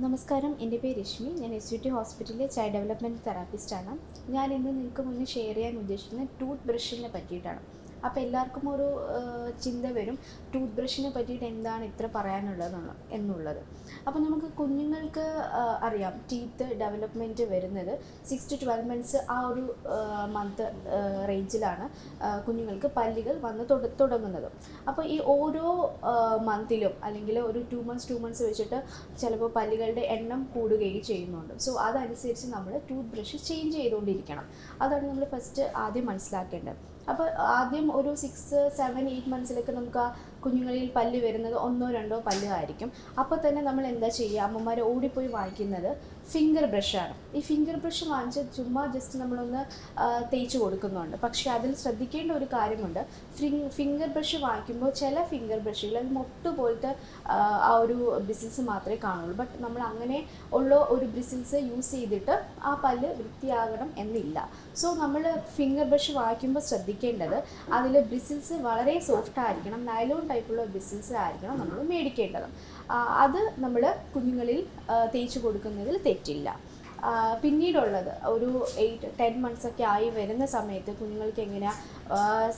നമസ്കാരം, എൻ്റെ പേര് രശ്മി. ഞാൻ SUT ഹോസ്പിറ്റലിലെ ചൈൽഡ് ഡെവലപ്മെൻറ്റ് തെറാപ്പിസ്റ്റാണ്. ഞാൻ ഇന്ന് നിങ്ങൾക്ക് മുന്നിൽ ഷെയർ ചെയ്യാൻ ഉദ്ദേശിക്കുന്നത് ടൂത്ത് ബ്രഷിനെ പറ്റിയിട്ടാണ്. അപ്പോൾ എല്ലാവർക്കും ഒരു ചിന്ത വരും, ടൂത്ത് ബ്രഷിനെ പറ്റിയിട്ട് എന്താണ് ഇത്ര എന്നുള്ളത്. അപ്പോൾ നമുക്ക് കുഞ്ഞുങ്ങൾക്ക് അറിയാം, ടീത്ത് ഡെവലപ്മെൻറ്റ് വരുന്നത് 6 to 12 months ആ ഒരു മന്ത് റേഞ്ചിലാണ് കുഞ്ഞുങ്ങൾക്ക് പല്ലുകൾ വന്ന് തുടങ്ങുന്നത്. അപ്പോൾ ഈ ഓരോ മന്തിലും അല്ലെങ്കിൽ ഒരു 2 months വെച്ചിട്ട് ചിലപ്പോൾ പല്ലുകളുടെ എണ്ണം കൂടുകയും ചെയ്യുന്നുണ്ട്. സോ അതനുസരിച്ച് നമ്മൾ ടൂത്ത് ബ്രഷ് ചേഞ്ച് ചെയ്തുകൊണ്ടിരിക്കണം. അതാണ് നമ്മൾ ആദ്യം മനസ്സിലാക്കേണ്ടത്. അപ്പോൾ ആദ്യം ഒരു 6, 7, 8 months നമുക്ക് ആ കുഞ്ഞുങ്ങളിൽ പല്ല് വരുന്നത് 1 or 2 പല്ല് ആയിരിക്കും. അപ്പോൾ തന്നെ നമ്മൾ എന്താ ചെയ്യുക, അമ്മമാർ ഓടിപ്പോയി വാങ്ങിക്കുന്നത് ഫിംഗർ ബ്രഷാണ്. ഈ ഫിംഗർ ബ്രഷ് വാങ്ങിച്ച് ചുമ്മാ ജസ്റ്റ് നമ്മളൊന്ന് തേച്ച് കൊടുക്കുന്നുണ്ട്. പക്ഷേ അതിൽ ശ്രദ്ധിക്കേണ്ട ഒരു കാര്യമുണ്ട്. ഫിംഗർ ബ്രഷ് വാങ്ങിക്കുമ്പോൾ ചില ഫിംഗർ ബ്രഷുകൾ അത് മൊട്ട് പോലത്തെ ആ ഒരു ബ്രിസിൽസ് മാത്രമേ കാണുള്ളൂ. ബട്ട് നമ്മൾ അങ്ങനെ ഉള്ള ഒരു ബ്രിസിൽസ് യൂസ് ചെയ്തിട്ട് ആ പല്ല് വൃത്തിയാകണം എന്നില്ല. സോ നമ്മൾ ഫിംഗർ ബ്രഷ് വാങ്ങിക്കുമ്പോൾ ശ്രദ്ധിക്കേണ്ടത് അതിൽ ബ്രിസിൽസ് വളരെ സോഫ്റ്റ് ആയിരിക്കണം, നൈലോൺ ടൈപ്പുള്ള ബ്രിസിൽസ് ആയിരിക്കണം നമ്മൾ മേടിക്കേണ്ടത്. അത് നമ്മൾ കുഞ്ഞുങ്ങളിൽ തേച്ച് കൊടുക്കുന്നതിൽ തെറ്റില്ല. പിന്നീടുള്ളത് ഒരു 8-10 months ആയി വരുന്ന സമയത്ത് കുഞ്ഞുങ്ങൾക്ക് എങ്ങനെയാണ്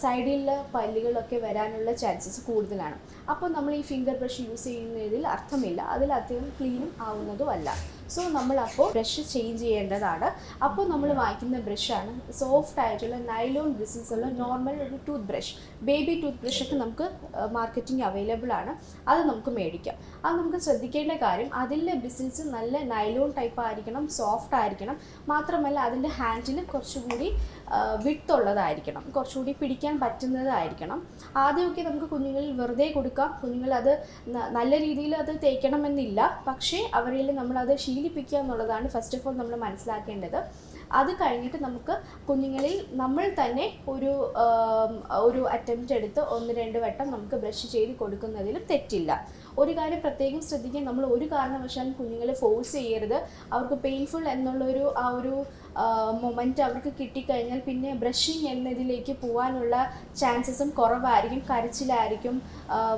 സൈഡിലെ പല്ലുകളൊക്കെ വരാനുള്ള ചാൻസസ് കൂടുതലാണ്. അപ്പോൾ നമ്മൾ ഈ ഫിംഗർ ബ്രഷ് യൂസ് ചെയ്യുന്നതിൽ അർത്ഥമില്ല, അതിൽ അധികം ക്ലീനും ആവുന്നതുമല്ല. സോ നമ്മളപ്പോൾ ബ്രഷ് ചേഞ്ച് ചെയ്യേണ്ടതാണ്. അപ്പോൾ നമ്മൾ വാങ്ങിക്കുന്ന ബ്രഷാണ് സോഫ്റ്റ് ആയിട്ടുള്ള നൈലോൺ ബ്രിസിൽസ് ഉള്ള നോർമൽ ഒരു ടൂത്ത് ബ്രഷ്. ബേബി ടൂത്ത് ബ്രഷൊക്കെ നമുക്ക് മാർക്കറ്റിംഗ് അവൈലബിൾ ആണ്, അത് നമുക്ക് മേടിക്കാം. അത് നമുക്ക് ശ്രദ്ധിക്കേണ്ട കാര്യം, അതിലെ ബ്രിസിൽസ് നല്ല നൈലോൺ ടൈപ്പ് ആയിരിക്കണം, സോഫ്റ്റ് ആയിരിക്കണം. മാത്രമല്ല അതിൻ്റെ ഹാൻഡിൽ കുറച്ചുകൂടി വിട്ടുള്ളതായിരിക്കണം, കുറച്ചുകൂടി പിടിക്കാൻ പറ്റുന്നതായിരിക്കണം. ആദ്യമൊക്കെ നമുക്ക് കുഞ്ഞുങ്ങളിൽ വെറുതെ കൊടുക്കാം, കുഞ്ഞുങ്ങൾ അത് നല്ല രീതിയിൽ അത് തേക്കണമെന്നില്ല. പക്ഷേ അവരിൽ നമ്മളത് ശീലിപ്പിക്കുക എന്നുള്ളതാണ് ഫസ്റ്റ് ഓഫ് ഓൾ നമ്മൾ മനസ്സിലാക്കേണ്ടത്. അത് കഴിഞ്ഞിട്ട് നമുക്ക് കുഞ്ഞുങ്ങളിൽ നമ്മൾ തന്നെ ഒരു അറ്റംപ്റ്റ് എടുത്ത് 1-2 വട്ടം നമുക്ക് ബ്രഷ് ചെയ്ത് കൊടുക്കുന്നതിലും തെറ്റില്ല. ഒരു കാര്യം പ്രത്യേകം ശ്രദ്ധിക്കാൻ, നമ്മൾ ഒരു കാരണവശാലും കുഞ്ഞുങ്ങളെ ഫോഴ്സ് ചെയ്യരുത്. അവർക്ക് പെയിൻഫുൾ എന്നുള്ളൊരു ആ ഒരു മൊമെൻറ്റ് അവർക്ക് കിട്ടിക്കഴിഞ്ഞാൽ പിന്നെ ബ്രഷിങ് എന്നതിലേക്ക് പോകാനുള്ള ചാൻസസും കുറവായിരിക്കും. കരച്ചിലായിരിക്കും,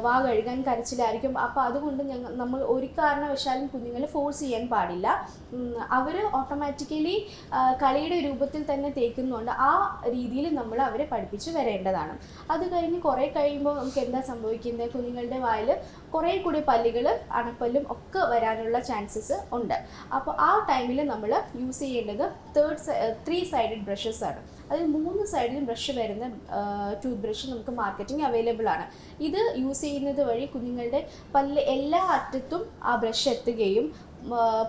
വാ കഴുകാൻ കരച്ചിലായിരിക്കും. അപ്പോൾ അതുകൊണ്ട് നമ്മൾ ഒരു കാരണവശാലും കുഞ്ഞുങ്ങളെ ഫോഴ്സ് ചെയ്യാൻ പാടില്ല. അവർ ഓട്ടോമാറ്റിക്കലി കളിയുടെ രൂപത്തിൽ തന്നെ തേക്കുന്നുണ്ട്, ആ രീതിയിൽ നമ്മൾ അവരെ പഠിപ്പിച്ച് വരേണ്ടതാണ്. അത് കഴിഞ്ഞ് കുറേ കഴിയുമ്പോൾ നമുക്ക് എന്താ സംഭവിക്കുന്നത്, കുഞ്ഞുങ്ങളുടെ വായിൽ കുറേ കൂടി പല്ലുകൾ, അണപ്പല്ലും ഒക്കെ വരാനുള്ള ചാൻസസ് ഉണ്ട്. അപ്പോൾ ആ ടൈമിൽ നമ്മൾ യൂസ് ചെയ്യേണ്ടത് 3 sided ബ്രഷസ് ആണ്. അതിൽ 3 സൈഡിലും ബ്രഷ് വരുന്ന ടൂത്ത് ബ്രഷ് നമുക്ക് മാർക്കറ്റിംഗ് അവൈലബിൾ ആണ്. ഇത് യൂസ് ചെയ്യുന്നത് വഴി കുഞ്ഞുങ്ങളുടെ പല്ല് എല്ലാ അറ്റത്തും ആ ബ്രഷ് എത്തുകയും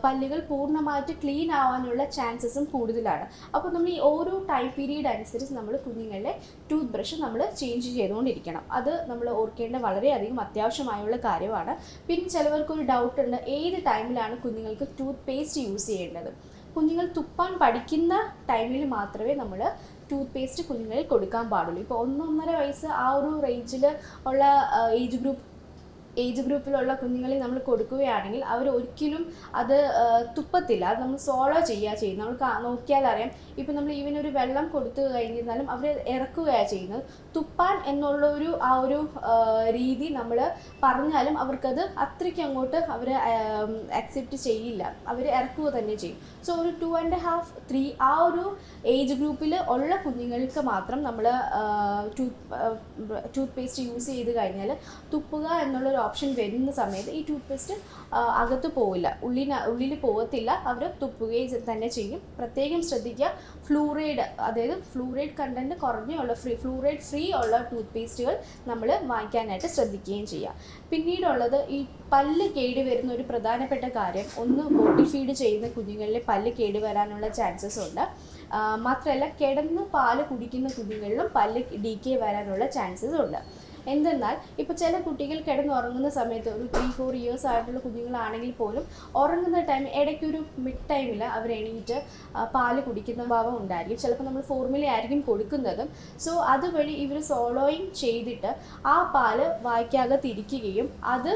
പല്ലുകൾ പൂർണ്ണമായിട്ട് ക്ലീൻ ആവാനുള്ള ചാൻസസും കൂടുതലാണ്. അപ്പോൾ നമ്മൾ ഈ ഓരോ ടൈം പീരീഡ് അനുസരിച്ച് നമ്മൾ കുഞ്ഞുങ്ങളുടെ ടൂത്ത് ബ്രഷ് നമ്മൾ ചേഞ്ച് ചെയ്തുകൊണ്ടിരിക്കണം. അത് നമ്മൾ ഓർക്കേണ്ട വളരെയധികം അത്യാവശ്യമായുള്ള കാര്യമാണ്. പിന്നെ ചിലവർക്കൊരു ഡൗട്ട് ഉണ്ട്, ഏത് ടൈമിലാണ് കുഞ്ഞുങ്ങൾക്ക് ടൂത്ത് പേസ്റ്റ് യൂസ് ചെയ്യേണ്ടത്. കുഞ്ഞുങ്ങൾ തുപ്പാൻ പഠിക്കുന്ന ടൈമിൽ മാത്രമേ നമ്മൾ ടൂത്ത് പേസ്റ്റ് കുഞ്ഞുങ്ങളിൽ കൊടുക്കാൻ പാടുള്ളൂ. ഇപ്പോൾ 1-1.5 വയസ്സ് ആ ഒരു റേഞ്ചിൽ ഉള്ള ഏജ് ഗ്രൂപ്പിലുള്ള കുഞ്ഞുങ്ങളിൽ നമ്മൾ കൊടുക്കുകയാണെങ്കിൽ അവർ ഒരിക്കലും അത് തുപ്പത്തില്ല. അത് നമ്മൾ സോളോ ചെയ്യുന്നത്. നമ്മൾ നോക്കിയാൽ അറിയാം. ഇപ്പം നമ്മൾ ഈവൻ ഒരു വെള്ളം കൊടുത്തു കഴിഞ്ഞാലും അവർ ഇറക്കുകയാണ് ചെയ്യുന്നത്. തുപ്പാൻ എന്നുള്ളൊരു ആ ഒരു രീതി നമ്മൾ പറഞ്ഞാലും അവർക്കത് അത്രയ്ക്ക് അങ്ങോട്ട് അവർ അക്സെപ്റ്റ് ചെയ്യില്ല, അവർ ഇറക്കുക തന്നെ ചെയ്യും. സോ ഒരു 2.5, 3 ആ ഒരു ഏജ് ഗ്രൂപ്പിൽ ഉള്ള കുഞ്ഞുങ്ങൾക്ക് മാത്രം നമ്മൾ ടൂത്ത് പേസ്റ്റ് യൂസ് ചെയ്ത് കഴിഞ്ഞാൽ തുപ്പുക എന്നുള്ളൊരു ഓപ്ഷൻ വരുന്ന സമയത്ത് ഈ ടൂത്ത് പേസ്റ്റ് അകത്ത് പോവില്ല, ഉള്ളിൽ പോകത്തില്ല, അവർ തുപ്പുകയും തന്നെ ചെയ്യും. പ്രത്യേകം ശ്രദ്ധിക്കുക, അതായത് ഫ്ലൂറൈഡ് കണ്ടൻറ്റ് കുറഞ്ഞുള്ള ഫ്ലൂറൈഡ് ഫ്രീ ഉള്ള ടൂത്ത് പേസ്റ്റുകൾ നമ്മൾ വാങ്ങിക്കാനായിട്ട് ശ്രദ്ധിക്കുകയും ചെയ്യാം. പിന്നീടുള്ളത്, ഈ പല്ല് കേട് വരുന്ന ഒരു പ്രധാനപ്പെട്ട കാര്യം, ഒന്ന് ബോട്ടിൽ ഫീഡ് ചെയ്യുന്ന കുഞ്ഞുങ്ങളിലെ പല്ല് കേട് വരാനുള്ള ചാൻസസ് ഉണ്ട്. മാത്രമല്ല കിടന്ന് പാല് കുടിക്കുന്ന കുഞ്ഞുങ്ങളിലും പല്ല് ഡീക്കേ വരാനുള്ള ചാൻസസ് ഉണ്ട്. എന്തെന്നാൽ ഇപ്പോൾ ചില കുട്ടികൾ കിടന്നുറങ്ങുന്ന സമയത്ത് ഒരു 3-4 years ആയിട്ടുള്ള കുഞ്ഞുങ്ങളാണെങ്കിൽ പോലും ഉറങ്ങുന്ന ടൈം ഇടയ്ക്കൊരു മിഡ് ടൈമിൽ അവർ എണീറ്റ് പാല് കുടിക്കുന്ന ഭാവം ഉണ്ടായിരിക്കും. ചിലപ്പോൾ നമ്മൾ ഫോർമുല ആയിരിക്കും കൊടുക്കുന്നത്. സോ അതുവഴി ഇവർ സോളോയിങ് ചെയ്തിട്ട് ആ പാല് വായ്ക്കകത്തിരിക്കുകയും അത്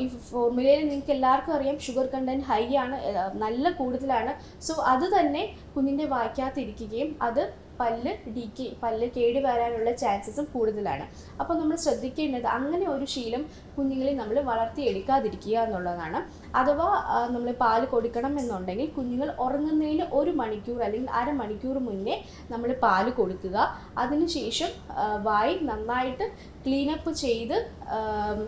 ഈ ഫോർമുലയിൽ നിങ്ങൾക്ക് എല്ലാവർക്കും അറിയാം ഷുഗർ കണ്ടൻറ്റ് ഹൈ ആണ്, നല്ല കൂടുതലാണ്. സോ അത് തന്നെ കുഞ്ഞിൻ്റെ വായ്ക്കകത്തിരിക്കുകയും അത് പല്ല് കേടി വരാനുള്ള ചാൻസസും കൂടുതലാണ്. അപ്പോൾ നമ്മൾ ശ്രദ്ധിക്കേണ്ടത് അങ്ങനെ ഒരു ശീലം കുഞ്ഞുങ്ങളെ നമ്മൾ വളർത്തിയെടുക്കാതിരിക്കുക എന്നുള്ളതാണ്. അഥവാ നമ്മൾ പാല് കൊടുക്കണം എന്നുണ്ടെങ്കിൽ കുഞ്ഞുങ്ങൾ ഉറങ്ങുന്നതിന് 1 മണിക്കൂർ അല്ലെങ്കിൽ അരമണിക്കൂർ മുന്നേ നമ്മൾ പാല് കൊടുക്കുക. അതിനുശേഷം വായി നന്നായിട്ട് ക്ലീനപ്പ് ചെയ്ത്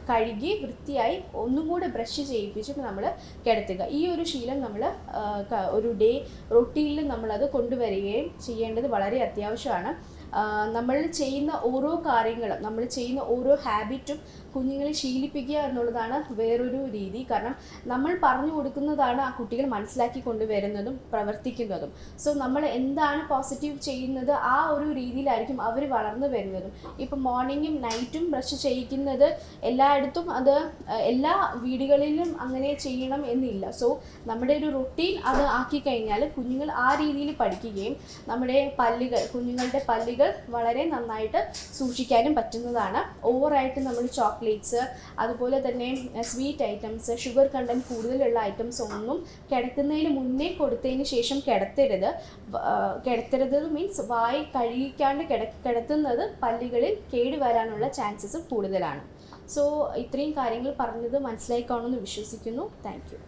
കഴുകി വൃത്തിയായി ഒന്നും കൂടെ ബ്രഷ് ചെയ്യിപ്പിച്ചിട്ട് നമ്മൾ കിടത്തുക. ഈ ഒരു ശീലം നമ്മൾ ഒരു ഡേ റൊട്ടീനിൽ നമ്മളത് കൊണ്ടുവരികയും ചെയ്യേണ്ടത് വളരെ അത്യാവശ്യമാണ്. നമ്മൾ ചെയ്യുന്ന ഓരോ കാര്യങ്ങളും, നമ്മൾ ചെയ്യുന്ന ഓരോ ഹാബിറ്റും കുഞ്ഞുങ്ങളെ ശീലിപ്പിക്കുക എന്നുള്ളതാണ് വേറൊരു രീതി. കാരണം നമ്മൾ പറഞ്ഞു കൊടുക്കുന്നതാണ് ആ കുട്ടികൾ മനസ്സിലാക്കി കൊണ്ടുവരുന്നതും പ്രവർത്തിക്കുന്നതും. സോ നമ്മൾ എന്താണ് പോസിറ്റീവ് ചെയ്യുന്നത് ആ ഒരു രീതിയിലായിരിക്കും അവർ വളർന്നു വരുന്നതും. ഇപ്പം മോർണിംഗും നൈറ്റും ബ്രഷ് ചെയ്യിക്കുന്നത് എല്ലായിടത്തും അത് എല്ലാ വീടുകളിലും അങ്ങനെ ചെയ്യണം എന്നില്ല. സോ നമ്മുടെ ഒരു റൊട്ടീൻ അത് ആക്കി കഴിഞ്ഞാൽ കുഞ്ഞുങ്ങൾ ആ രീതിയിൽ പഠിക്കുകയും നമ്മുടെ കുഞ്ഞുങ്ങളുടെ പല്ലുകൾ വളരെ നന്നായിട്ട് സൂക്ഷിക്കാനും പറ്റുന്നതാണ്. ഓവറായിട്ട് നമ്മൾ ചോക്ലേറ്റ്സ്, അതുപോലെ തന്നെ സ്വീറ്റ് ഐറ്റംസ്, ഷുഗർ കണ്ടൻറ്റ് കൂടുതലുള്ള ഐറ്റംസ് ഒന്നും കിടക്കുന്നതിന് മുന്നേ കൊടുത്തതിന് ശേഷം കിടത്തരുത് മീൻസ് വായി കഴുകിക്കാണ്ട് കിടത്തുന്നത് പല്ലുകളിൽ കേടുവരാനുള്ള ചാൻസസ് കൂടുതലാണ്. സോ ഇത്രയും കാര്യങ്ങൾ പറഞ്ഞത് മനസ്സിലായിക്കാണെന്ന് വിശ്വസിക്കുന്നു. Thank you.